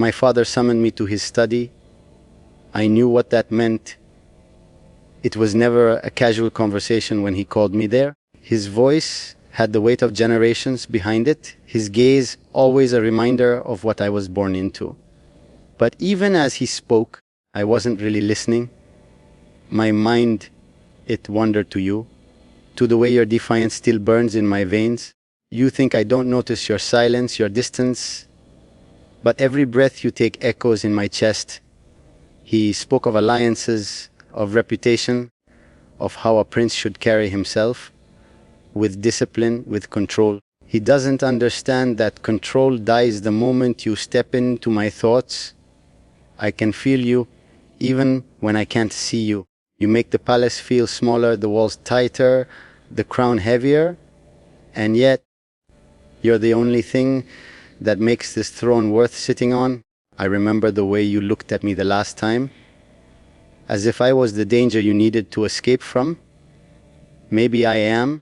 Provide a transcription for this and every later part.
My father summoned me to his study. I knew what that meant. It was never a casual conversation when he called me there. His voice had the weight of generations behind it, his gaze always a reminder of what I was born into. But even as he spoke, I wasn't really listening. My mind, it wandered to you, to the way your defiance still burns in my veins. You think I don't notice your silence, your distance, but every breath you take echoes in my chest. He spoke of alliances, of reputation, of how a prince should carry himself, with discipline, with control. He doesn't understand that control dies the moment you step into my thoughts. I can feel you, even when I can't see you. You make the palace feel smaller, the walls tighter, the crown heavier, and yet you're the only thing that makes this throne worth sitting on. I remember the way you looked at me the last time, as if I was the danger you needed to escape from. Maybe I am,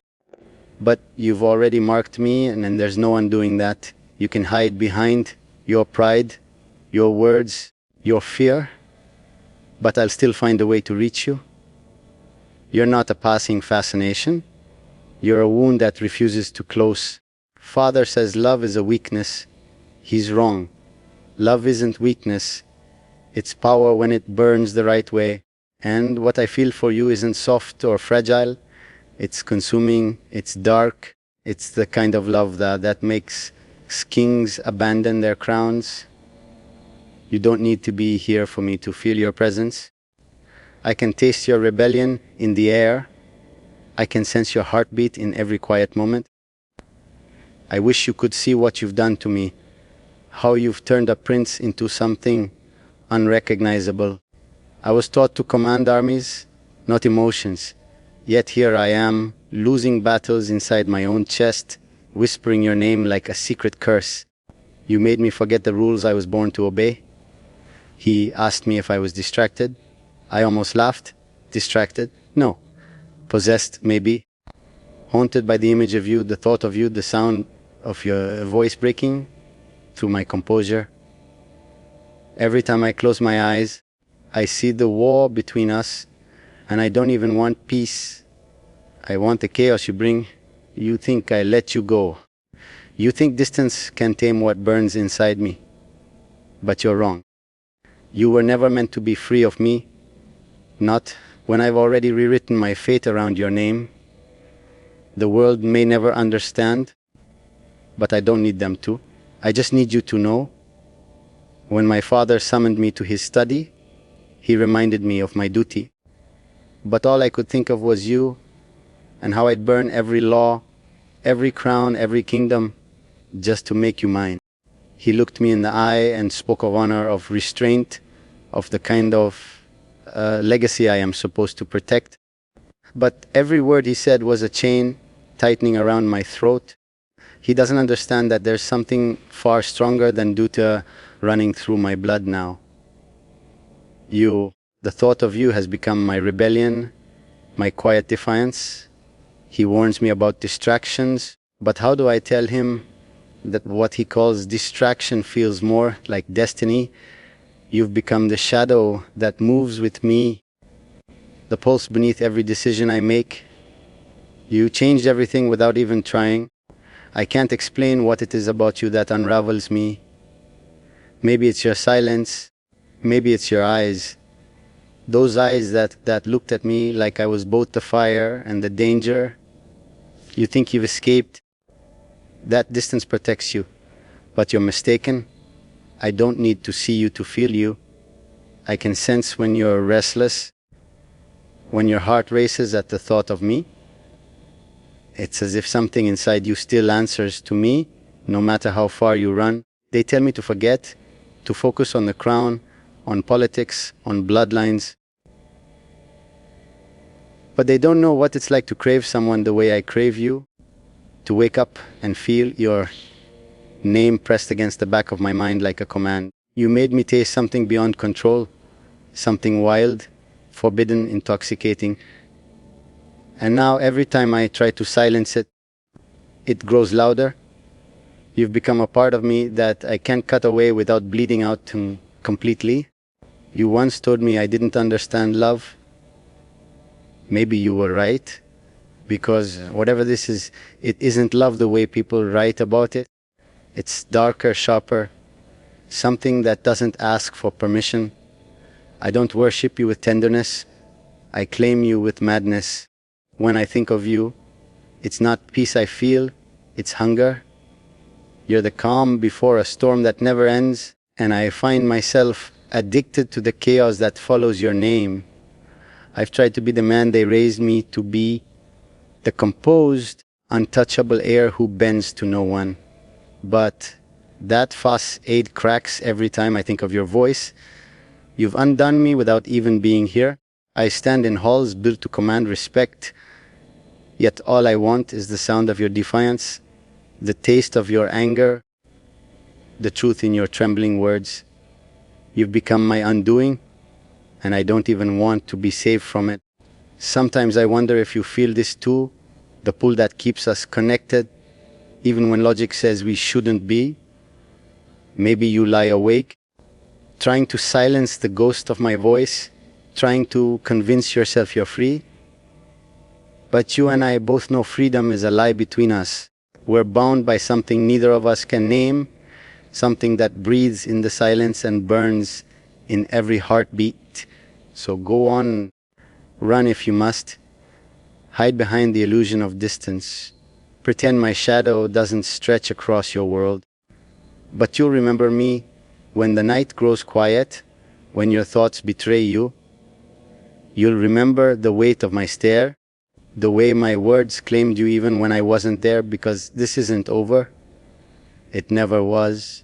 but you've already marked me, and there's no undoing that. You can hide behind your pride, your words, your fear, but I'll still find a way to reach you. You're not a passing fascination. You're a wound that refuses to close. Father says love is a weakness. He's wrong. Love isn't weakness. It's power when it burns the right way. And what I feel for you isn't soft or fragile. It's consuming, it's dark. It's the kind of love that makes kings abandon their crowns. You don't need to be here for me to feel your presence. I can taste your rebellion in the air. I can sense your heartbeat in every quiet moment. I wish you could see what you've done to me, how you've turned a prince into something unrecognizable. I was taught to command armies, not emotions. Yet here I am, losing battles inside my own chest, whispering your name like a secret curse. You made me forget the rules I was born to obey. He asked me if I was distracted. I almost laughed. Distracted? No. Possessed, maybe. Haunted by the image of you, the thought of you, the sound of your voice breaking through my composure. Every time I close my eyes, I see the war between us, and I don't even want peace. I want the chaos you bring. You think I let you go. You think distance can tame what burns inside me. But you're wrong. You were never meant to be free of me. Not when I've already rewritten my fate around your name. The world may never understand, but I don't need them to. I just need you to know. When my father summoned me to his study, he reminded me of my duty. But all I could think of was you, and how I'd burn every law, every crown, every kingdom, just to make you mine. He looked me in the eye and spoke of honor, of restraint, of the kind of legacy I am supposed to protect. But every word he said was a chain tightening around my throat. He doesn't understand that there's something far stronger than duty running through my blood now. You, the thought of you has become my rebellion, my quiet defiance. He warns me about distractions, but how do I tell him that what he calls distraction feels more like destiny? You've become the shadow that moves with me, the pulse beneath every decision I make. You changed everything without even trying. I can't explain what it is about you that unravels me. Maybe it's your silence, maybe it's your eyes. Those eyes that looked at me like I was both the fire and the danger. You think you've escaped. That distance protects you, but you're mistaken. I don't need to see you to feel you. I can sense when you're restless, when your heart races at the thought of me. It's as if something inside you still answers to me, no matter how far you run. They tell me to forget, to focus on the crown, on politics, on bloodlines. But they don't know what it's like to crave someone the way I crave you, to wake up and feel your name pressed against the back of my mind like a command. You made me taste something beyond control, something wild, forbidden, intoxicating. And now every time I try to silence it, it grows louder. You've become a part of me that I can't cut away without bleeding out completely. You once told me I didn't understand love. Maybe you were right, because whatever this is, it isn't love the way people write about it. It's darker, sharper, something that doesn't ask for permission. I don't worship you with tenderness. I claim you with madness. When I think of you, it's not peace I feel, it's hunger. You're the calm before a storm that never ends, and I find myself addicted to the chaos that follows your name. I've tried to be the man they raised me to be, the composed, untouchable heir who bends to no one. But that facade cracks every time I think of your voice. You've undone me without even being here. I stand in halls built to command respect, yet all I want is the sound of your defiance, the taste of your anger, the truth in your trembling words. You've become my undoing, and I don't even want to be saved from it. Sometimes I wonder if you feel this too, the pull that keeps us connected, even when logic says we shouldn't be. Maybe you lie awake, trying to silence the ghost of my voice, trying to convince yourself you're free. But you and I both know freedom is a lie between us. We're bound by something neither of us can name, something that breathes in the silence and burns in every heartbeat. So go on, run if you must. Hide behind the illusion of distance. Pretend my shadow doesn't stretch across your world. But you'll remember me when the night grows quiet, when your thoughts betray you. You'll remember the weight of my stare, the way my words claimed you even when I wasn't there, because this isn't over. It never was.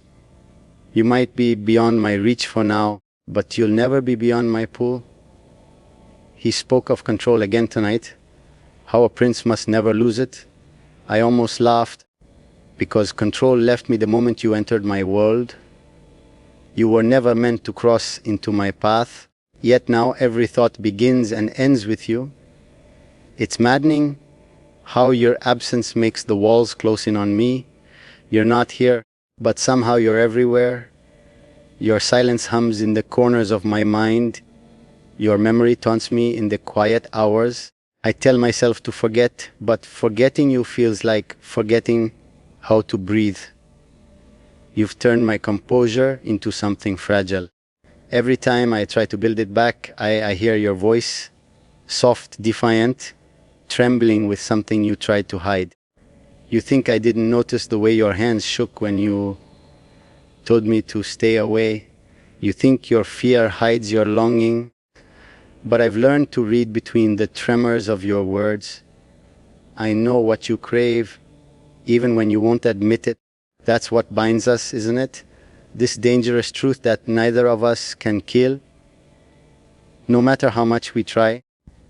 You might be beyond my reach for now, but you'll never be beyond my pull. He spoke of control again tonight, how a prince must never lose it. I almost laughed, because control left me the moment you entered my world. You were never meant to cross into my path, yet now every thought begins and ends with you. It's maddening how your absence makes the walls close in on me. You're not here, but somehow you're everywhere. Your silence hums in the corners of my mind. Your memory taunts me in the quiet hours. I tell myself to forget, but forgetting you feels like forgetting how to breathe. You've turned my composure into something fragile. Every time I try to build it back, I hear your voice, soft, defiant, trembling with something you tried to hide. You think I didn't notice the way your hands shook when you told me to stay away. You think your fear hides your longing. But I've learned to read between the tremors of your words. I know what you crave, even when you won't admit it. That's what binds us, isn't it? This dangerous truth that neither of us can kill. No matter how much we try,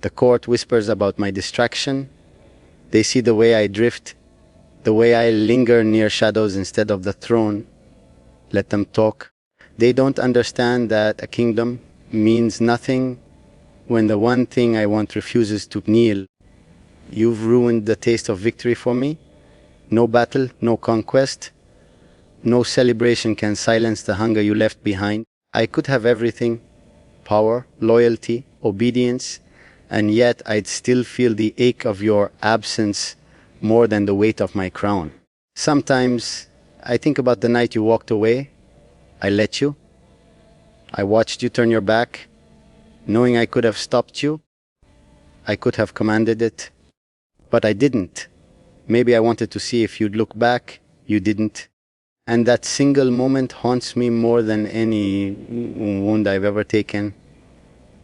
the court whispers about my distraction. They see the way I drift, the way I linger near shadows instead of the throne. Let them talk. They don't understand that a kingdom means nothing when the one thing I want refuses to kneel. You've ruined the taste of victory for me. No battle, no conquest, no celebration can silence the hunger you left behind. I could have everything, power, loyalty, obedience, and yet I'd still feel the ache of your absence more than the weight of my crown. Sometimes I think about the night you walked away. I let you. I watched you turn your back, knowing I could have stopped you. I could have commanded it, but I didn't. Maybe I wanted to see if you'd look back. You didn't. And that single moment haunts me more than any wound I've ever taken.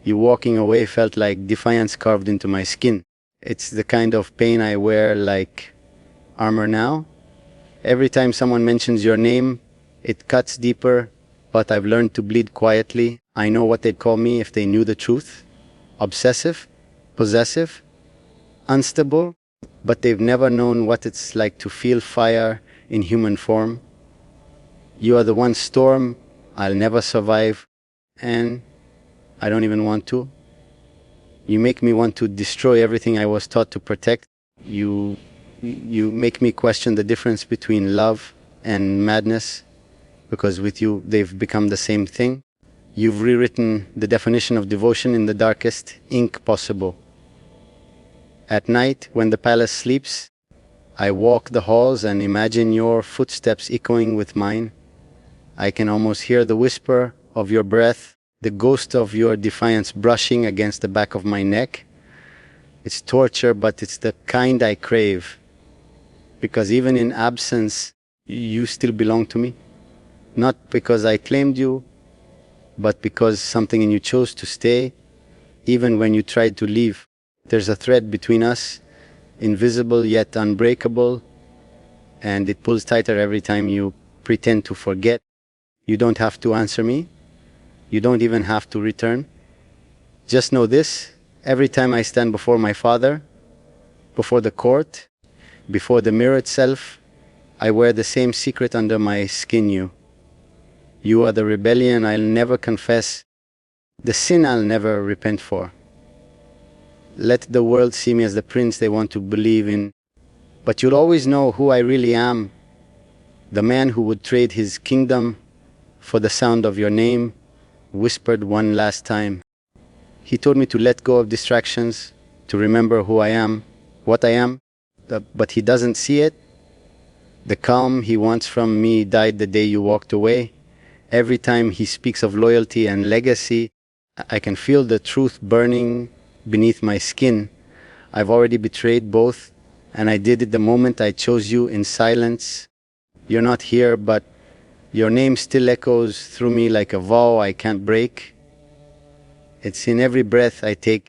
You walking away felt like defiance carved into my skin. It's the kind of pain I wear like armor now. Every time someone mentions your name, it cuts deeper, but I've learned to bleed quietly. I know what they'd call me if they knew the truth. Obsessive, possessive, unstable, but they've never known what it's like to feel fire in human form. You are the one storm I'll never survive, and I don't even want to. You make me want to destroy everything I was taught to protect. You make me question the difference between love and madness, because with you they've become the same thing. You've rewritten the definition of devotion in the darkest ink possible. At night, when the palace sleeps, I walk the halls and imagine your footsteps echoing with mine. I can almost hear the whisper of your breath, the ghost of your defiance brushing against the back of my neck. It's torture, but it's the kind I crave. Because even in absence, you still belong to me. Not because I claimed you, but because something in you chose to stay, even when you tried to leave. There's a thread between us, invisible yet unbreakable, and it pulls tighter every time you pretend to forget. You don't have to answer me. You don't even have to return. Just know this, every time I stand before my Father, before the court, before the mirror itself, I wear the same secret under my skin. You are the rebellion I'll never confess, the sin I'll never repent for. Let the world see me as the prince they want to believe in, but you'll always know who I really am, the man who would trade his kingdom for the sound of your name, whispered one last time. He told me to let go of distractions, to remember who I am, what I am, but he doesn't see it. The calm he wants from me died the day you walked away. Every time he speaks of loyalty and legacy, I can feel the truth burning beneath my skin. I've already betrayed both, and I did it the moment I chose you in silence. You're not here, but your name still echoes through me like a vow I can't break. It's in every breath I take,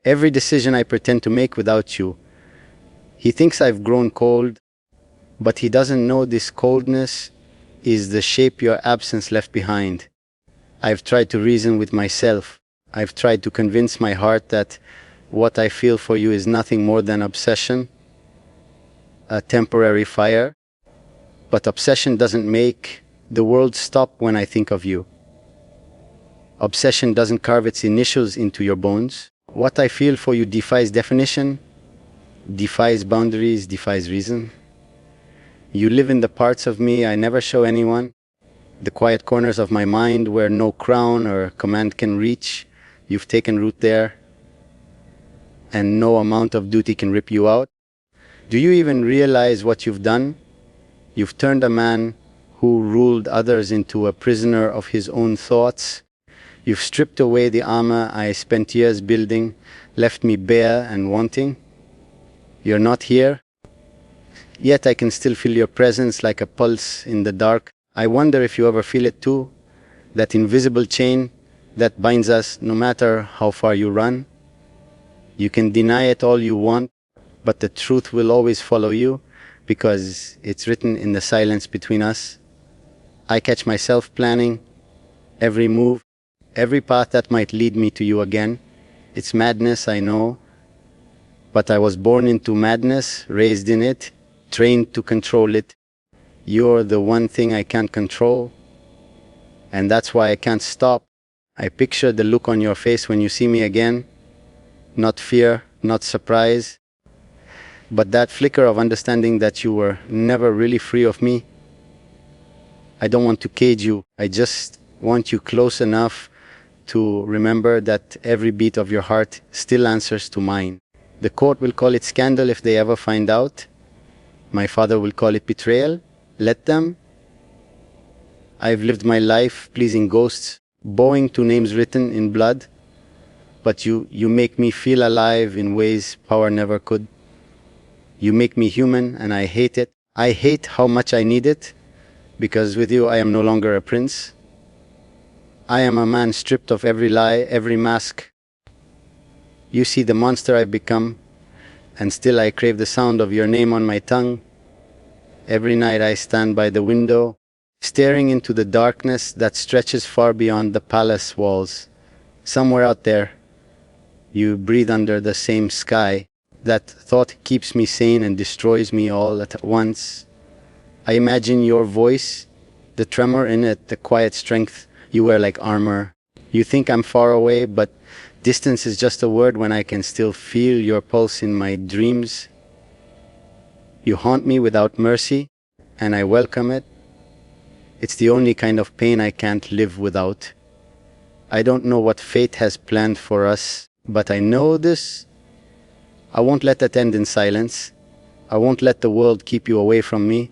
every decision I pretend to make without you. He thinks I've grown cold, but he doesn't know this coldness is the shape your absence left behind. I've tried to reason with myself. I've tried to convince my heart that what I feel for you is nothing more than obsession, a temporary fire. But obsession doesn't make the world stop when I think of you. Obsession doesn't carve its initials into your bones. What I feel for you defies definition, defies boundaries, defies reason. You live in the parts of me I never show anyone, the quiet corners of my mind where no crown or command can reach. You've taken root there, and no amount of duty can rip you out. Do you even realize what you've done? You've turned a man who ruled others into a prisoner of his own thoughts. You've stripped away the armor I spent years building, left me bare and wanting. You're not here, yet I can still feel your presence like a pulse in the dark. I wonder if you ever feel it too, that invisible chain that binds us no matter how far you run. You can deny it all you want, but the truth will always follow you because it's written in the silence between us. I catch myself planning every move, every path that might lead me to you again. It's madness, I know, but I was born into madness, raised in it, trained to control it. You're the one thing I can't control, and that's why I can't stop. I picture the look on your face when you see me again. Not fear, not surprise, but that flicker of understanding that you were never really free of me. I don't want to cage you. I just want you close enough to remember that every beat of your heart still answers to mine. The court will call it scandal if they ever find out. My father will call it betrayal. Let them. I've lived my life pleasing ghosts, bowing to names written in blood, but you make me feel alive in ways power never could. You make me human, and I hate it. I hate how much I need it, because with you I am no longer a prince. I am a man stripped of every lie, every mask. You see the monster I've become, and still I crave the sound of your name on my tongue. Every night I stand by the window, staring into the darkness that stretches far beyond the palace walls. Somewhere out there, you breathe under the same sky. That thought keeps me sane and destroys me all at once. I imagine your voice, the tremor in it, the quiet strength you wear like armor. You think I'm far away, but distance is just a word when I can still feel your pulse in my dreams. You haunt me without mercy, and I welcome it. It's the only kind of pain I can't live without. I don't know what fate has planned for us, but I know this. I won't let that end in silence. I won't let the world keep you away from me.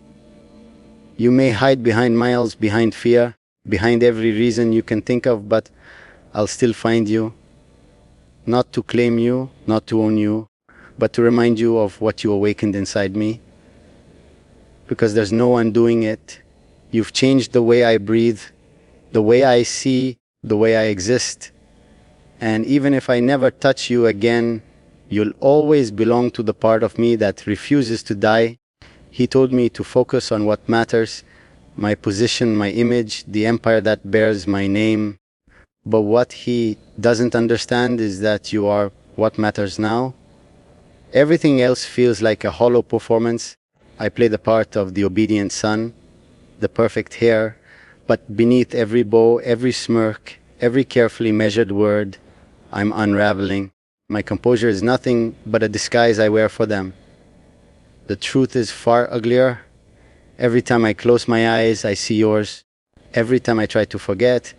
You may hide behind miles, behind fear, behind every reason you can think of, but I'll still find you. Not to claim you, not to own you, but to remind you of what you awakened inside me. Because there's no undoing it. You've changed the way I breathe, the way I see, the way I exist. And even if I never touch you again, you'll always belong to the part of me that refuses to die. He told me to focus on what matters, my position, my image, the empire that bears my name. But what he doesn't understand is that you are what matters now. Everything else feels like a hollow performance. I play the part of the obedient son, the perfect hair, but beneath every bow, every smirk, every carefully measured word, I'm unraveling. My composure is nothing but a disguise I wear for them. The truth is far uglier. Every time I close my eyes, I see yours. Every time I try to forget,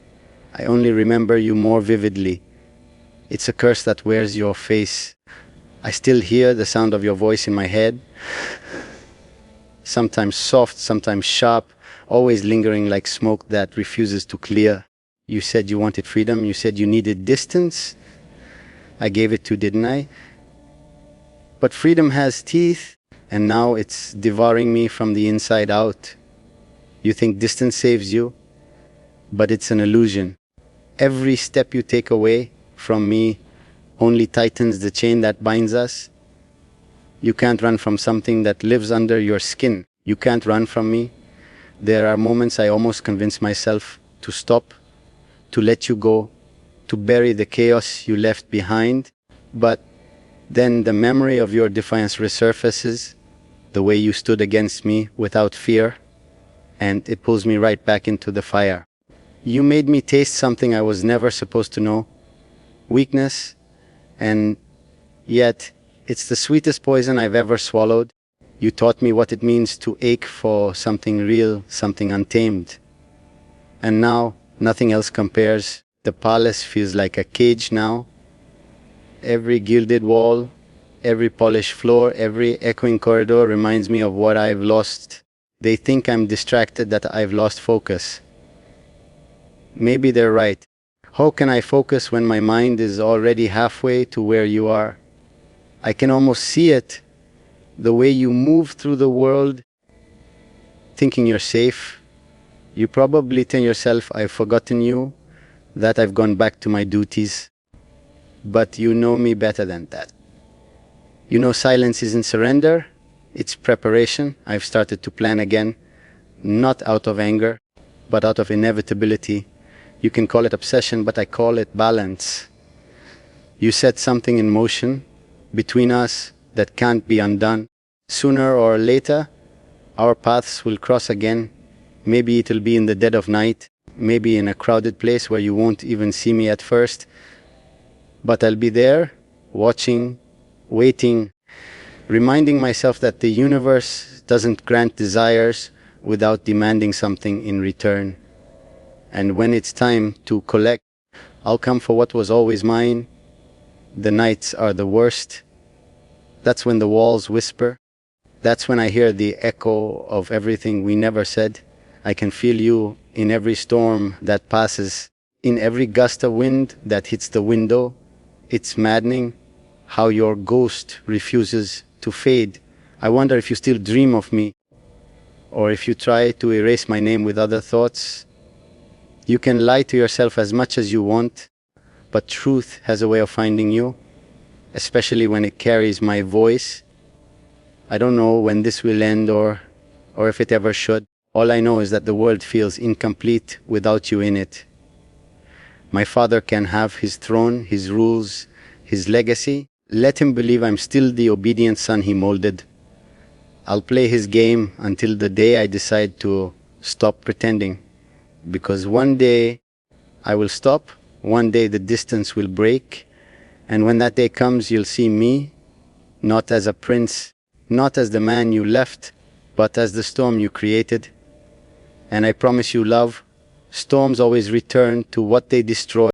I only remember you more vividly. It's a curse that wears your face. I still hear the sound of your voice in my head. Sometimes soft, sometimes sharp, always lingering like smoke that refuses to clear. You said you wanted freedom. You said you needed distance. I gave it to, didn't I? But freedom has teeth, and now it's devouring me from the inside out. You think distance saves you, but it's an illusion. Every step you take away from me only tightens the chain that binds us. You can't run from something that lives under your skin. You can't run from me. There are moments I almost convince myself to stop, to let you go, to bury the chaos you left behind. But then the memory of your defiance resurfaces, the way you stood against me without fear, and it pulls me right back into the fire. You made me taste something I was never supposed to know, weakness, and yet it's the sweetest poison I've ever swallowed. You taught me what it means to ache for something real, something untamed. And now, nothing else compares. The palace feels like a cage now. Every gilded wall, every polished floor, every echoing corridor reminds me of what I've lost. They think I'm distracted, that I've lost focus. Maybe they're right. How can I focus when my mind is already halfway to where you are? I can almost see it, the way you move through the world, thinking you're safe. You probably tell yourself, I've forgotten you, that I've gone back to my duties. But you know me better than that. You know silence isn't surrender, it's preparation. I've started to plan again, not out of anger, but out of inevitability. You can call it obsession, but I call it balance. You set something in motion between us that can't be undone. Sooner or later, our paths will cross again. Maybe it'll be in the dead of night, maybe in a crowded place where you won't even see me at first. But I'll be there, watching, waiting, reminding myself that the universe doesn't grant desires without demanding something in return. And when it's time to collect, I'll come for what was always mine. The nights are the worst. That's when the walls whisper. That's when I hear the echo of everything we never said. I can feel you in every storm that passes, in every gust of wind that hits the window. It's maddening how your ghost refuses to fade. I wonder if you still dream of me, or if you try to erase my name with other thoughts. You can lie to yourself as much as you want, but truth has a way of finding you, especially when it carries my voice. I don't know when this will end or if it ever should. All I know is that the world feels incomplete without you in it. My father can have his throne, his rules, his legacy. Let him believe I'm still the obedient son he molded. I'll play his game until the day I decide to stop pretending. Because one day I will stop, one day the distance will break, and when that day comes, you'll see me, not as a prince, not as the man you left, but as the storm you created. And I promise you, love, storms always return to what they destroy.